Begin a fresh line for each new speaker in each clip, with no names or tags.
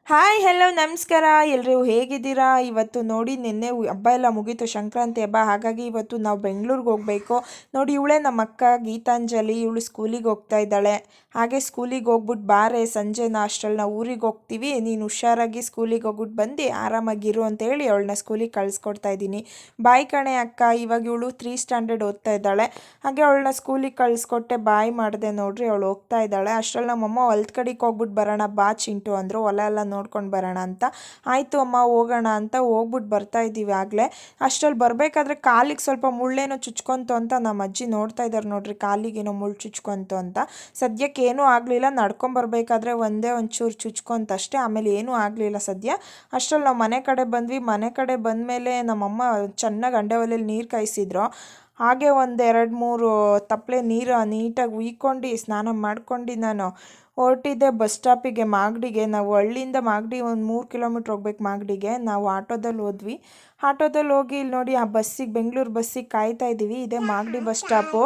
Hi hello ನಮಸ್ಕಾರ ಎಲ್ರೂ ಹೇಗಿದ್ದೀರಾ? ಇವತ್ತು ನೋಡಿ ನಿನ್ನೆ ಹಬ್ಬ ಎಲ್ಲ ಮುಗೀತು, ಸಂಕ್ರಾಂತಿ ಹಬ್ಬ. ಹಾಗಾಗಿ ಇವತ್ತು ನಾವು ಬೆಂಗಳೂರಿಗೆ ಹೋಗಬೇಕು. ನೋಡಿ ಇವಳೇ ನಮ್ಮ ಅಕ್ಕ ಗೀತಾಂಜಲಿ, ಇವಳು ಸ್ಕೂಲಿಗೆ ಹೋಗ್ತಾ ಇದ್ದಾಳೆ. ಹಾಗೆ ಸ್ಕೂಲಿಗೆ ಹೋಗ್ಬಿಟ್ಟು ಬಾರೆ ಸಂಜೆ ಅಷ್ಟರಲ್ಲಿ ನಾವು ಊರಿಗೆ ಹೋಗ್ತೀವಿ, ನೀನು ಹುಷಾರಾಗಿ ಸ್ಕೂಲಿಗೆ ಹೋಗ್ಬಿಟ್ಟು ಬಂದು ಆರಾಮಾಗಿರು ಅಂತ ಹೇಳಿ ಅವಳನ್ನ ಸ್ಕೂಲಿಗೆ ಕಳಿಸ್ಕೊಡ್ತಾ ಇದ್ದೀನಿ. ಬಾಯ್ ಕಣೆ ಅಕ್ಕ, ಇವಾಗ ಇವಳು 3 ಸ್ಟ್ಯಾಂಡರ್ಡ್ ಓದ್ತಾ ಇದ್ದಾಳೆ. ಹಾಗೆ ಅವಳನ್ನ ಸ್ಕೂಲಿಗೆ ಕಳಿಸ್ಕೊಟ್ಟೆ, ಬಾಯ್ ಮಾಡಿದೆ. ನೋಡ್ರಿ ಅವಳು ಹೋಗ್ತಾ ಇದ್ದಾಳೆ. ಅಷ್ಟರಲ್ಲಿ ನಮ್ಮಮ್ಮ ಹೊಲ್ದ ಕಡೆಗೆ ಹೋಗ್ಬಿಟ್ಟು ಬರೋಣ ಬಾ ಚಿಂಟು ಅಂದರು, ಹೊಲ ಎಲ್ಲ ನೋಡ್ಕೊಂಡು ಬರೋಣ ಅಂತ. ಆಯಿತು ಅಮ್ಮ ಹೋಗೋಣ ಅಂತ ಹೋಗ್ಬಿಟ್ಟು ಬರ್ತಾ ಇದ್ದೀವಿ. ಆಗಲೇ ಅಷ್ಟರಲ್ಲಿ ಬರಬೇಕಾದ್ರೆ ಕಾಲಿಗೆ ಸ್ವಲ್ಪ ಮುಳ್ಳೇನೋ ಚುಚ್ಕೊಂತು ಅಂತ ನಮ್ಮ ಅಜ್ಜಿ ನೋಡ್ತಾ ಇದ್ದಾರೆ. ನೋಡ್ರಿ ಕಾಲಿಗೇನೋ ಮುಳ್ಳು ಚುಚ್ಕೊಂತು ಅಂತ. ಸದ್ಯಕ್ಕೆ ಏನೂ ಆಗಲಿಲ್ಲ, ನಡ್ಕೊಂಬರ್ಬೇಕಾದ್ರೆ ಒಂಚೂರು ಚುಚ್ಕೊಂತಷ್ಟೇ, ಆಮೇಲೆ ಏನೂ ಆಗಲಿಲ್ಲ ಸದ್ಯ. ಅಷ್ಟರಲ್ಲಿ ನಾವು ಮನೆ ಕಡೆ ಬಂದ್ವಿ. ಮನೆ ಕಡೆ ಬಂದಮೇಲೆ ನಮ್ಮಮ್ಮ ಚೆನ್ನಾಗಿ ಅಂಡೆ ಒಲೆಯಲ್ಲಿ ನೀರು ಕಾಯಿಸಿದ್ರು. ಹಾಗೆ ಒಂದು 2-3 ತಪ್ಪಲೆ ನೀರು ನೀಟಾಗಿ ಉಯ್ಕೊಂಡು ಸ್ನಾನ ಮಾಡ್ಕೊಂಡು ನಾನು ಹೊರಟಿದ್ದೆ ಬಸ್ ಸ್ಟಾಪಿಗೆ, ಮಾಗಡಿಗೆ. ನಾವು ಹಳ್ಳಿಯಿಂದ ಮಾಗಡಿ ಒಂದು 3 ಕಿಲೋಮೀಟ್ರ್ ಹೋಗ್ಬೇಕು. ಮಾಗಡಿಗೆ ನಾವು ಆಟೋದಲ್ಲಿ ಹೋದ್ವಿ. ಆಟೋದಲ್ಲಿ ಹೋಗಿ ಇಲ್ಲಿ ನೋಡಿ ಆ ಬಸ್ಸಿಗೆ, ಬೆಂಗಳೂರು ಬಸ್ಸಿಗೆ ಕಾಯ್ತಾ ಇದ್ದೀವಿ. ಇದೇ ಮಾಗಡಿ ಬಸ್ ಸ್ಟಾಪು.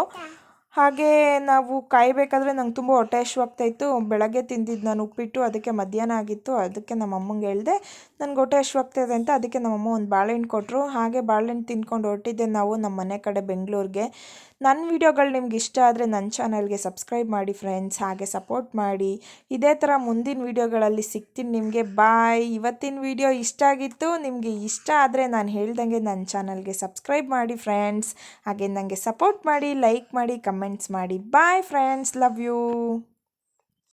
ಹಾಗೆ ನಾವು ಕಾಯಬೇಕಾದ್ರೆ ನಂಗೆ ತುಂಬ ಹೊಟ್ಟೆ ಹಶ್ವಾಗ್ತಾಯಿತ್ತು. ಬೆಳಗ್ಗೆ ತಿಂದಿದ್ದು ನಾನು ಉಪ್ಪಿಟ್ಟು, ಅದಕ್ಕೆ ಮಧ್ಯಾಹ್ನ ಆಗಿತ್ತು. ಅದಕ್ಕೆ ನಮ್ಮ ಅಮ್ಮಂಗೆ ಹೇಳಿದೆ ನನಗೆ ಹೊಟ್ಟೆ ಹಶ್ವಾಗ್ತಾಯಿದೆ ಅಂತ. ಅದಕ್ಕೆ ನಮ್ಮಮ್ಮ ಒಂದು ಬಾಳೆಹಣ್ಣು ಕೊಟ್ಟರು. ಹಾಗೆ ಬಾಳೆಹಣ್ಣು ತಿಂದ್ಕೊಂಡು ಹೊರಟಿದ್ದೆ ನಾವು ನಮ್ಮ ಮನೆ ಕಡೆ ಬೆಂಗಳೂರಿಗೆ. ನನ್ನ ವೀಡಿಯೋಗಳು ನಿಮ್ಗೆ ಇಷ್ಟ ಆದರೆ ನನ್ನ ಚಾನಲ್ಗೆ ಸಬ್ಸ್ಕ್ರೈಬ್ ಮಾಡಿ ಫ್ರೆಂಡ್ಸ್, ಹಾಗೆ ಸಪೋರ್ಟ್ ಮಾಡಿ. ಇದೇ ಥರ ಮುಂದಿನ ವೀಡಿಯೋಗಳಲ್ಲಿ ಸಿಗ್ತೀನಿ ನಿಮಗೆ. ಬಾಯ್. ಇವತ್ತಿನ ವೀಡಿಯೋ ಇಷ್ಟ ಆಗಿತ್ತು, ನಿಮಗೆ ಇಷ್ಟ ಆದರೆ ನಾನು ಹೇಳ್ದಂಗೆ ನನ್ನ ಚಾನಲ್ಗೆ ಸಬ್ಸ್ಕ್ರೈಬ್ ಮಾಡಿ ಫ್ರೆಂಡ್ಸ್, ಹಾಗೆ ನನಗೆ ಸಪೋರ್ಟ್ ಮಾಡಿ, ಲೈಕ್ ಮಾಡಿ, ಕಮೆಂಟ್ಸ್ ಮಾಡಿ. Bye friends, love you.